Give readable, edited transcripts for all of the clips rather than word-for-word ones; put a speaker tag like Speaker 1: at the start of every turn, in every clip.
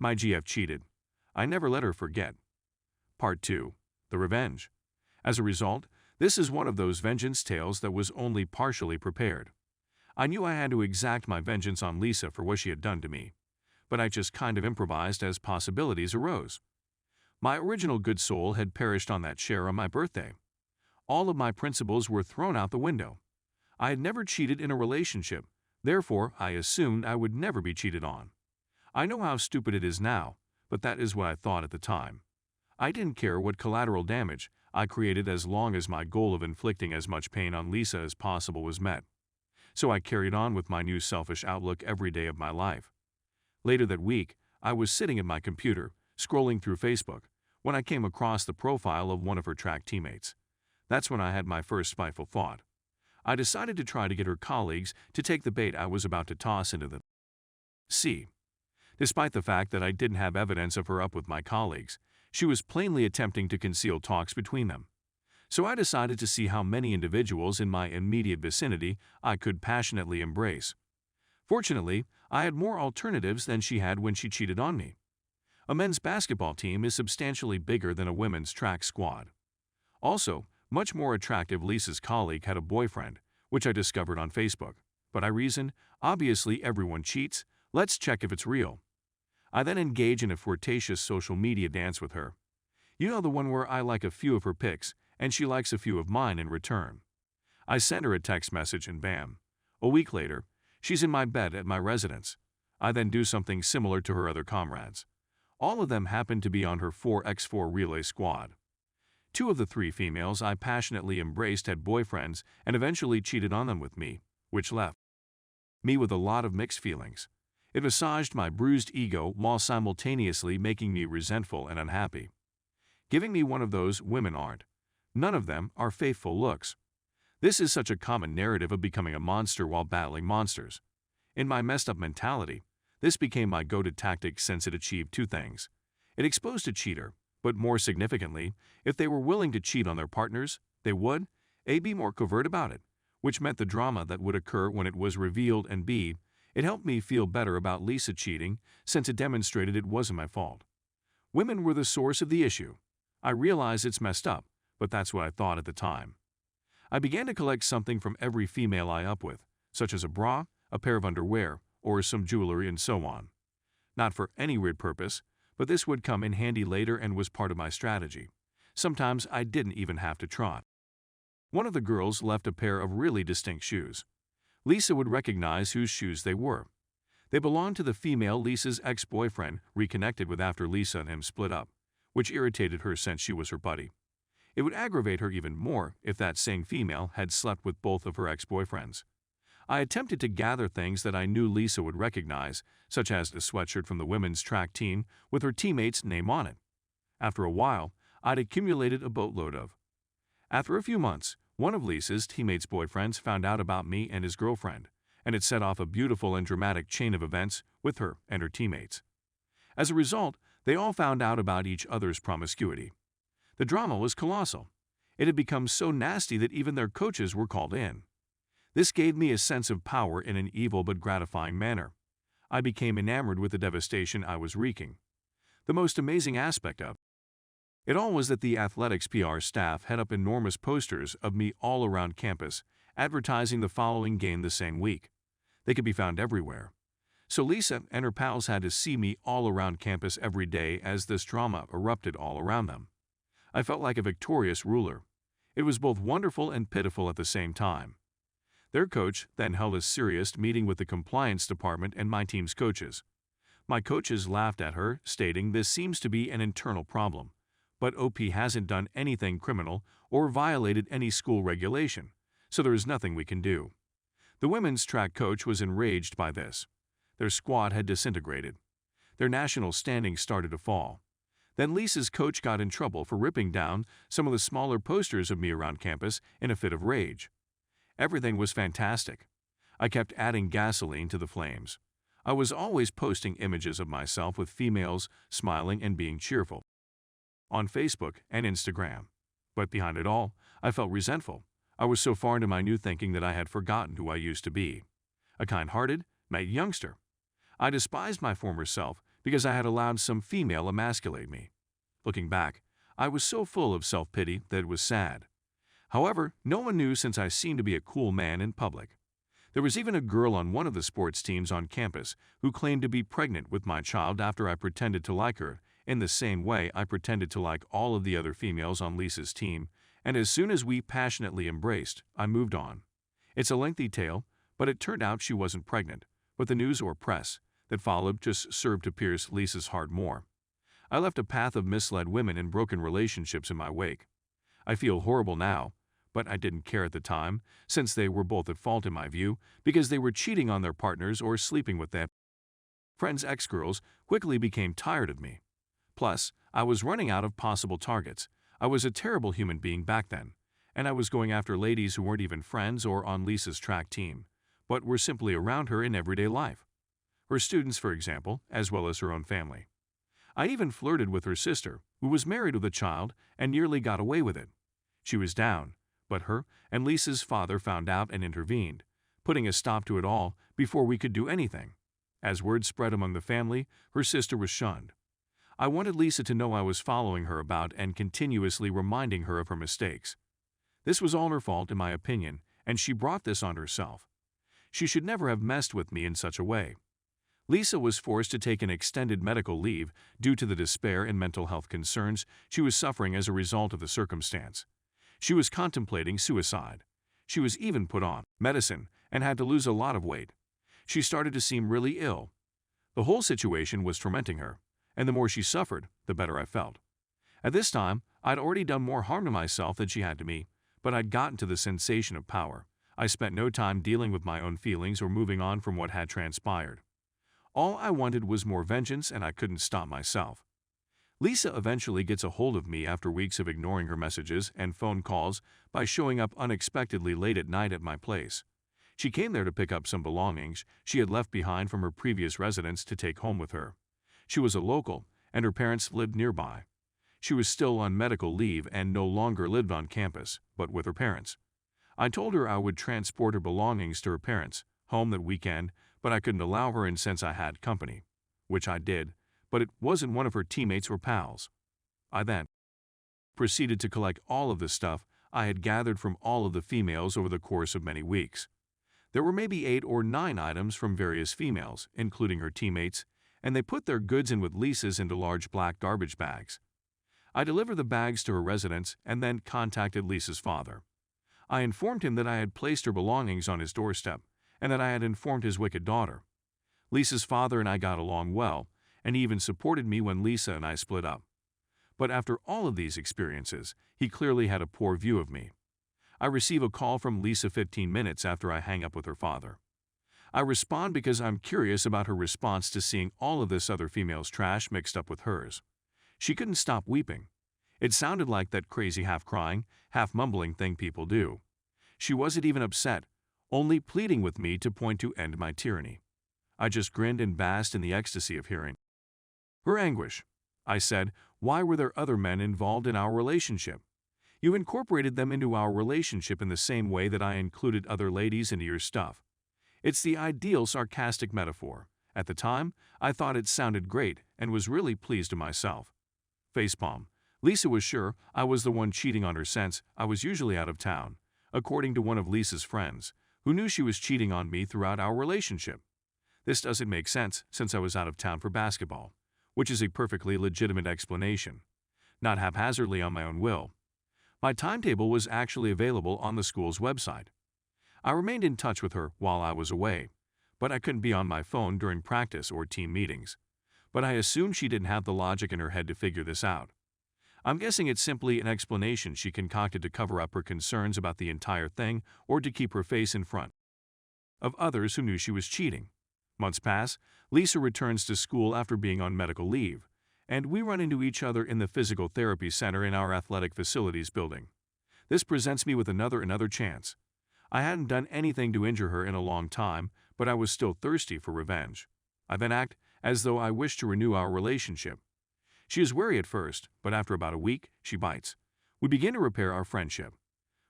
Speaker 1: My GF cheated. I never let her forget. Part 2. The Revenge. As a result, this is one of those vengeance tales that was only partially prepared. I knew I had to exact my vengeance on Lisa for what she had done to me, but I just kind of improvised as possibilities arose. My original good soul had perished on that share on my birthday. All of my principles were thrown out the window. I had never cheated in a relationship, therefore I assumed I would never be cheated on. I know how stupid it is now, but that is what I thought at the time. I didn't care what collateral damage I created as long as my goal of inflicting as much pain on Lisa as possible was met. So I carried on with my new selfish outlook every day of my life. Later that week, I was sitting at my computer, scrolling through Facebook, when I came across the profile of one of her track teammates. That's when I had my first spiteful thought. I decided to try to get her colleagues to take the bait I was about to toss into the sea. Despite the fact that I didn't have evidence of her up with my colleagues, she was plainly attempting to conceal talks between them. So I decided to see how many individuals in my immediate vicinity I could passionately embrace. Fortunately, I had more alternatives than she had when she cheated on me. A men's basketball team is substantially bigger than a women's track squad. Also, much more attractive Lisa's colleague had a boyfriend, which I discovered on Facebook. But I reasoned, obviously everyone cheats, let's check if it's real. I then engage in a flirtatious social media dance with her. You know, the one where I like a few of her pics, and she likes a few of mine in return. I send her a text message and bam. A week later, she's in my bed at my residence. I then do something similar to her other comrades. All of them happen to be on her 4x4 relay squad. 2 of the 3 females I passionately embraced had boyfriends and eventually cheated on them with me, which left me with a lot of mixed feelings. It massaged my bruised ego while simultaneously making me resentful and unhappy. Giving me one of those women aren't. None of them are faithful looks. This is such a common narrative of becoming a monster while battling monsters. In my messed up mentality, this became my go-to tactic since it achieved 2 things. It exposed a cheater, but more significantly, if they were willing to cheat on their partners, they would, A, be more covert about it, which meant the drama that would occur when it was revealed, and B, it helped me feel better about Lisa cheating since it demonstrated it wasn't my fault. Women were the source of the issue. I realize it's messed up, but that's what I thought at the time. I began to collect something from every female I up with, such as a bra, a pair of underwear, or some jewelry and so on. Not for any weird purpose, but this would come in handy later and was part of my strategy. Sometimes I didn't even have to trot. One of the girls left a pair of really distinct shoes. Lisa would recognize whose shoes they were. They belonged to the female Lisa's ex-boyfriend reconnected with after Lisa and him split up, which irritated her since she was her buddy. It would aggravate her even more if that same female had slept with both of her ex-boyfriends. I attempted to gather things that I knew Lisa would recognize, such as the sweatshirt from the women's track team with her teammate's name on it. After a while, I'd accumulated a boatload of. After a few months, one of Lisa's teammates' boyfriends found out about me and his girlfriend, and it set off a beautiful and dramatic chain of events with her and her teammates. As a result, they all found out about each other's promiscuity. The drama was colossal. It had become so nasty that even their coaches were called in. This gave me a sense of power in an evil but gratifying manner. I became enamored with the devastation I was wreaking. The most amazing aspect of it all was that the athletics PR staff had up enormous posters of me all around campus, advertising the following game the same week. They could be found everywhere. So Lisa and her pals had to see me all around campus every day as this drama erupted all around them. I felt like a victorious ruler. It was both wonderful and pitiful at the same time. Their coach then held a serious meeting with the compliance department and my team's coaches. My coaches laughed at her, stating this seems to be an internal problem, but OP hasn't done anything criminal or violated any school regulation, so there is nothing we can do. The women's track coach was enraged by this. Their squad had disintegrated. Their national standing started to fall. Then Lisa's coach got in trouble for ripping down some of the smaller posters of me around campus in a fit of rage. Everything was fantastic. I kept adding gasoline to the flames. I was always posting images of myself with females smiling and being cheerful on Facebook and Instagram. But behind it all, I felt resentful. I was so far into my new thinking that I had forgotten who I used to be. A kind-hearted, mad youngster. I despised my former self because I had allowed some female emasculate me. Looking back, I was so full of self-pity that it was sad. However, no one knew since I seemed to be a cool man in public. There was even a girl on one of the sports teams on campus who claimed to be pregnant with my child after I pretended to like her, in the same way I pretended to like all of the other females on Lisa's team, and as soon as we passionately embraced, I moved on. It's a lengthy tale, but it turned out she wasn't pregnant, but the news or press that followed just served to pierce Lisa's heart more. I left a path of misled women and broken relationships in my wake. I feel horrible now, but I didn't care at the time, since they were both at fault in my view, because they were cheating on their partners or sleeping with them. Friends' ex-girls quickly became tired of me. Plus, I was running out of possible targets. I was a terrible human being back then, and I was going after ladies who weren't even friends or on Lisa's track team, but were simply around her in everyday life. Her students, for example, as well as her own family. I even flirted with her sister, who was married with a child and nearly got away with it. She was down, but her and Lisa's father found out and intervened, putting a stop to it all before we could do anything. As word spread among the family, her sister was shunned. I wanted Lisa to know I was following her about and continuously reminding her of her mistakes. This was all her fault, in my opinion, and she brought this on herself. She should never have messed with me in such a way. Lisa was forced to take an extended medical leave due to the despair and mental health concerns she was suffering as a result of the circumstance. She was contemplating suicide. She was even put on medicine and had to lose a lot of weight. She started to seem really ill. The whole situation was tormenting her, and the more she suffered, the better I felt. At this time, I'd already done more harm to myself than she had to me, but I'd gotten to the sensation of power. I spent no time dealing with my own feelings or moving on from what had transpired. All I wanted was more vengeance, and I couldn't stop myself. Lisa eventually gets a hold of me after weeks of ignoring her messages and phone calls by showing up unexpectedly late at night at my place. She came there to pick up some belongings she had left behind from her previous residence to take home with her. She was a local, and her parents lived nearby. She was still on medical leave and no longer lived on campus, but with her parents. I told her I would transport her belongings to her parents' home that weekend, but I couldn't allow her in since I had company, which I did, but it wasn't one of her teammates or pals. I then proceeded to collect all of the stuff I had gathered from all of the females over the course of many weeks. There were maybe 8 or 9 items from various females, including her teammates, and they put their goods in with Lisa's into large black garbage bags. I delivered the bags to her residence and then contacted Lisa's father. I informed him that I had placed her belongings on his doorstep and that I had informed his wicked daughter. Lisa's father and I got along well, and he even supported me when Lisa and I split up. But after all of these experiences, he clearly had a poor view of me. I receive a call from Lisa 15 minutes after I hang up with her father. I respond because I'm curious about her response to seeing all of this other female's trash mixed up with hers. She couldn't stop weeping. It sounded like that crazy half-crying, half-mumbling thing people do. She wasn't even upset, only pleading with me to point to end my tyranny. I just grinned and basked in the ecstasy of hearing her anguish. I said, "Why were there other men involved in our relationship? You incorporated them into our relationship in the same way that I included other ladies into your stuff." It's the ideal sarcastic metaphor. At the time, I thought it sounded great and was really pleased with myself. Facepalm. Lisa was sure I was the one cheating on her since I was usually out of town, according to one of Lisa's friends, who knew she was cheating on me throughout our relationship. This doesn't make sense since I was out of town for basketball, which is a perfectly legitimate explanation, not haphazardly on my own will. My timetable was actually available on the school's website. I remained in touch with her while I was away, but I couldn't be on my phone during practice or team meetings. But I assumed she didn't have the logic in her head to figure this out. I'm guessing it's simply an explanation she concocted to cover up her concerns about the entire thing or to keep her face in front of others who knew she was cheating. Months pass, Lisa returns to school after being on medical leave, and we run into each other in the physical therapy center in our athletic facilities building. This presents me with another chance. I hadn't done anything to injure her in a long time, but I was still thirsty for revenge. I then act as though I wished to renew our relationship. She is wary at first, but after about a week, she bites. We begin to repair our friendship.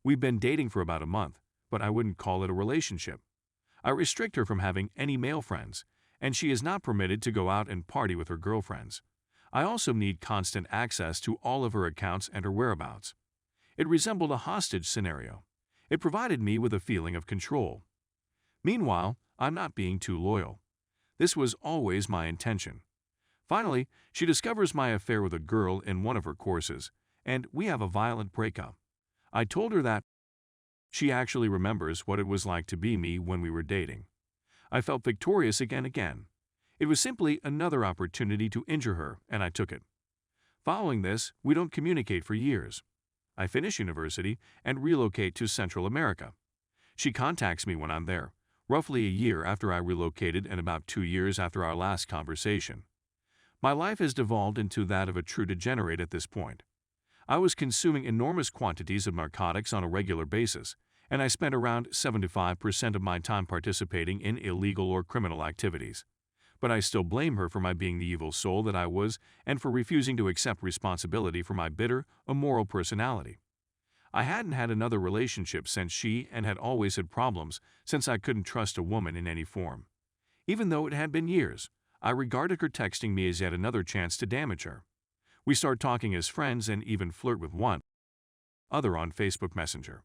Speaker 1: We've been dating for about a month, but I wouldn't call it a relationship. I restrict her from having any male friends, and she is not permitted to go out and party with her girlfriends. I also need constant access to all of her accounts and her whereabouts. It resembled a hostage scenario. It provided me with a feeling of control. Meanwhile, I'm not being too loyal. This was always my intention. Finally, she discovers my affair with a girl in one of her courses, and we have a violent breakup. I told her that she actually remembers what it was like to be me when we were dating. I felt victorious again. It was simply another opportunity to injure her, and I took it. Following this, we don't communicate for years. I finish university and relocate to Central America. She contacts me when I'm there, roughly a year after I relocated and about 2 years after our last conversation. My life has devolved into that of a true degenerate at this point. I was consuming enormous quantities of narcotics on a regular basis, and I spent around 75% of my time participating in illegal or criminal activities. But I still blame her for my being the evil soul that I was and for refusing to accept responsibility for my bitter, immoral personality. I hadn't had another relationship since she and had always had problems since I couldn't trust a woman in any form. Even though it had been years, I regarded her texting me as yet another chance to damage her. We start talking as friends and even flirt with one other on Facebook Messenger.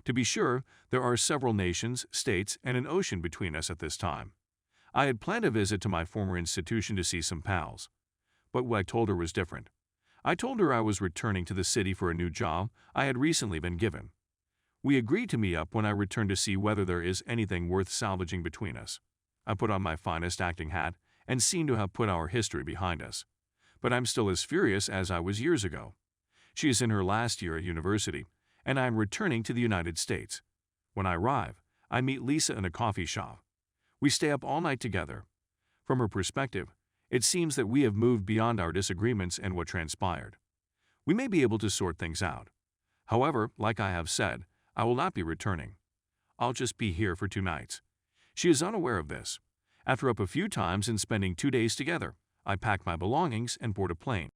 Speaker 1: To be sure, there are several nations, states, and an ocean between us at this time. I had planned a visit to my former institution to see some pals. But what I told her was different. I told her I was returning to the city for a new job I had recently been given. We agreed to meet up when I returned to see whether there is anything worth salvaging between us. I put on my finest acting hat and seem to have put our history behind us. But I'm still as furious as I was years ago. She is in her last year at university, and I am returning to the United States. When I arrive, I meet Lisa in a coffee shop. We stay up all night together. From her perspective, it seems that we have moved beyond our disagreements and what transpired. We may be able to sort things out. However, like I have said, I will not be returning. I'll just be here for 2 nights. She is unaware of this. After up a few times and spending 2 days together, I packed my belongings and boarded a plane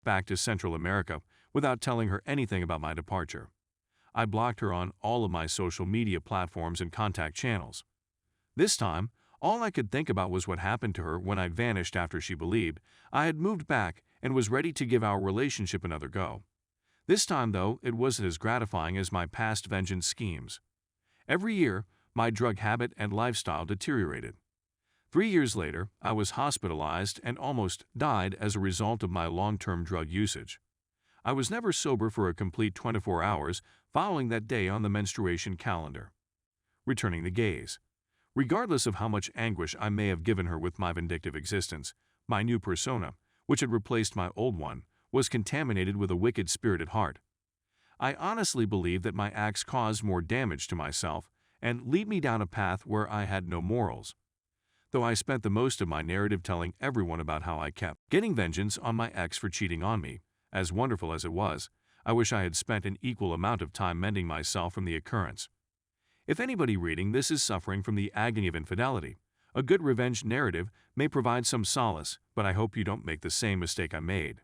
Speaker 1: back to Central America without telling her anything about my departure. I blocked her on all of my social media platforms and contact channels. This time, all I could think about was what happened to her when I vanished after she believed I had moved back and was ready to give our relationship another go. This time, though, it wasn't as gratifying as my past vengeance schemes. Every year, my drug habit and lifestyle deteriorated. 3 years later, I was hospitalized and almost died as a result of my long-term drug usage. I was never sober for a complete 24 hours following that day on the menstruation calendar. Returning the gaze. Regardless of how much anguish I may have given her with my vindictive existence, my new persona, which had replaced my old one, was contaminated with a wicked-spirited heart. I honestly believe that my acts caused more damage to myself and lead me down a path where I had no morals. Though I spent the most of my narrative telling everyone about how I kept getting vengeance on my ex for cheating on me, as wonderful as it was, I wish I had spent an equal amount of time mending myself from the occurrence. If anybody reading this is suffering from the agony of infidelity, a good revenge narrative may provide some solace, but I hope you don't make the same mistake I made.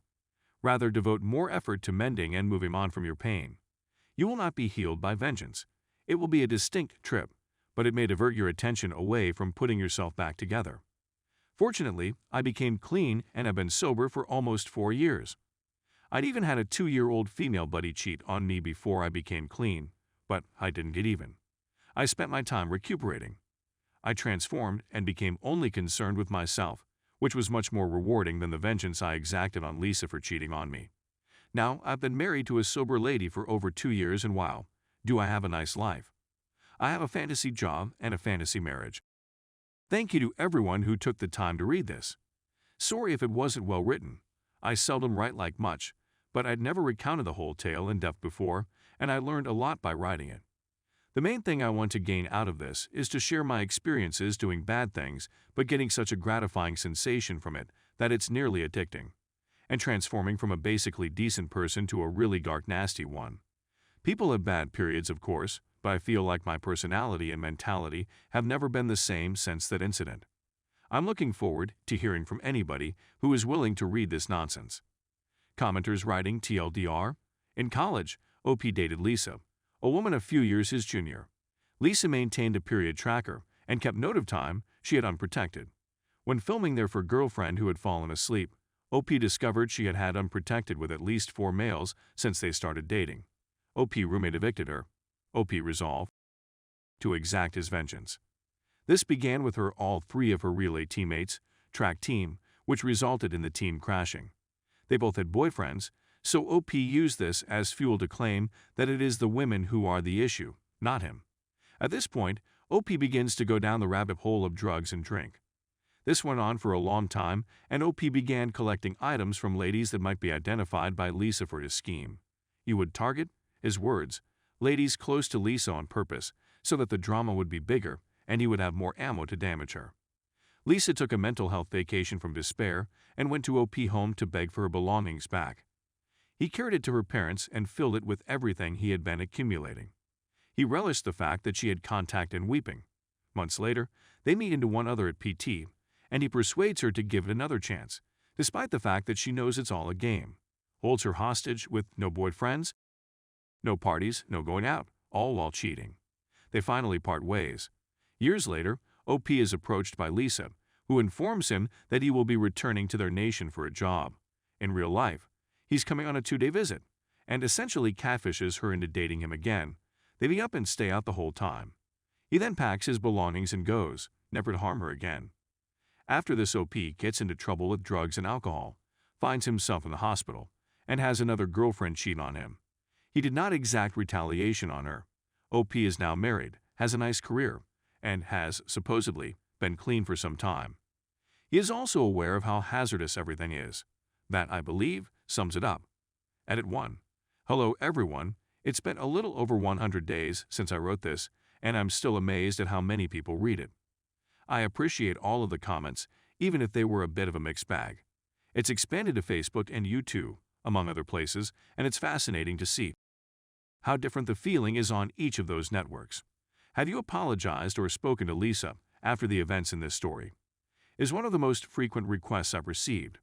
Speaker 1: Rather, devote more effort to mending and moving on from your pain. You will not be healed by vengeance. It will be a distinct trip, but it may divert your attention away from putting yourself back together. Fortunately, I became clean and have been sober for almost 4 years. I'd even had a 2-year-old female buddy cheat on me before I became clean, but I didn't get even. I spent my time recuperating. I transformed and became only concerned with myself, which was much more rewarding than the vengeance I exacted on Lisa for cheating on me. Now, I've been married to a sober lady for over 2 years, and wow, do I have a nice life. I have a fantasy job and a fantasy marriage. Thank you to everyone who took the time to read this. Sorry if it wasn't well written. I seldom write like much, but I'd never recounted the whole tale in depth before, and I learned a lot by writing it. The main thing I want to gain out of this is to share my experiences doing bad things but getting such a gratifying sensation from it that it's nearly addicting, and transforming from a basically decent person to a really dark, nasty one. People have bad periods, of course, but I feel like my personality and mentality have never been the same since that incident. I'm looking forward to hearing from anybody who is willing to read this nonsense. Commenters writing TLDR. In college, OP dated Lisa, a woman a few years his junior. Lisa maintained a period tracker and kept note of time she had unprotected. When filming their girlfriend who had fallen asleep, OP discovered she had had unprotected with at least 4 males since they started dating. OP roommate evicted her. OP resolved to exact his vengeance. This began with all 3 of her relay teammates, track team, which resulted in the team crashing. They both had boyfriends, so OP used this as fuel to claim that it is the women who are the issue, not him. At this point, OP begins to go down the rabbit hole of drugs and drink. This went on for a long time, and OP began collecting items from ladies that might be identified by Lisa for his scheme. He would target, his words, ladies close to Lisa on purpose, so that the drama would be bigger and he would have more ammo to damage her. Lisa took a mental health vacation from despair and went to OP home to beg for her belongings back. He carried it to her parents and filled it with everything he had been accumulating. He relished the fact that she had contact and weeping. Months later, they meet into one other at PT, and he persuades her to give it another chance, despite the fact that she knows it's all a game. Holds her hostage with no boyfriends, no parties, no going out, all while cheating. They finally part ways. Years later, OP is approached by Lisa, who informs him that he will be returning to their nation for a job. In real life, he's coming on a 2-day visit, and essentially catfishes her into dating him again. They meet up and stay out the whole time. He then packs his belongings and goes, never to harm her again. After this, OP gets into trouble with drugs and alcohol, finds himself in the hospital, and has another girlfriend cheat on him. He did not exact retaliation on her. OP is now married, has a nice career, and has, supposedly, been clean for some time. He is also aware of how hazardous everything is. That, I believe, sums it up. Edit 1. Hello everyone, it's been a little over 100 days since I wrote this, and I'm still amazed at how many people read it. I appreciate all of the comments, even if they were a bit of a mixed bag. It's expanded to Facebook and YouTube, among other places, and it's fascinating to see how different the feeling is on each of those networks. Have you apologized or spoken to Lisa after the events in this story? Is one of the most frequent requests I've received.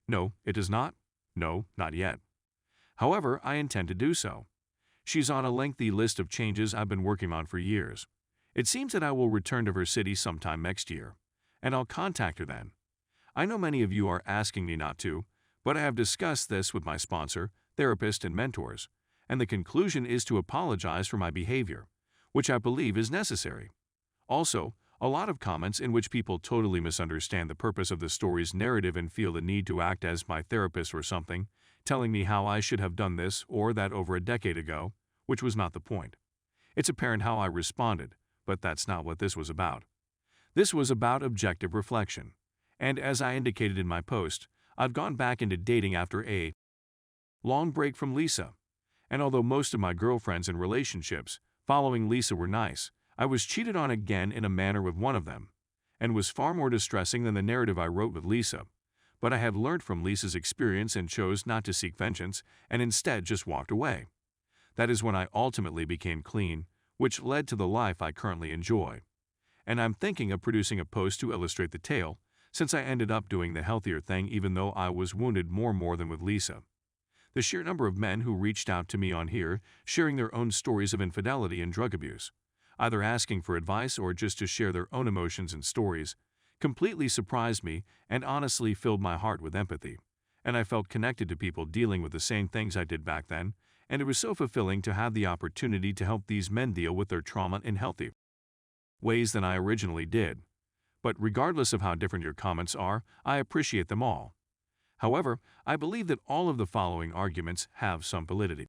Speaker 1: No, it does not. No, not yet. However, I intend to do so. She's on a lengthy list of changes I've been working on for years. It seems that I will return to her city sometime next year, and I'll contact her then. I know many of you are asking me not to, but I have discussed this with my sponsor, therapist, and mentors, and the conclusion is to apologize for my behavior, which I believe is necessary. Also, a lot of comments in which people totally misunderstand the purpose of the story's narrative and feel the need to act as my therapist or something, telling me how I should have done this or that over a decade ago, which was not the point. It's apparent how I responded, but that's not what this was about. This was about objective reflection, and as I indicated in my post, I've gone back into dating after a long break from Lisa. And although most of my girlfriends and relationships following Lisa were nice, I was cheated on again in a manner with one of them, and was far more distressing than the narrative I wrote with Lisa. But I have learned from Lisa's experience and chose not to seek vengeance and instead just walked away. That is when I ultimately became clean, which led to the life I currently enjoy. And I'm thinking of producing a post to illustrate the tale, since I ended up doing the healthier thing even though I was wounded more than with Lisa. The sheer number of men who reached out to me on here sharing their own stories of infidelity and drug abuse, either asking for advice or just to share their own emotions and stories, completely surprised me and honestly filled my heart with empathy. And I felt connected to people dealing with the same things I did back then, and it was so fulfilling to have the opportunity to help these men deal with their trauma in healthy ways than I originally did. But regardless of how different your comments are, I appreciate them all. However, I believe that all of the following arguments have some validity.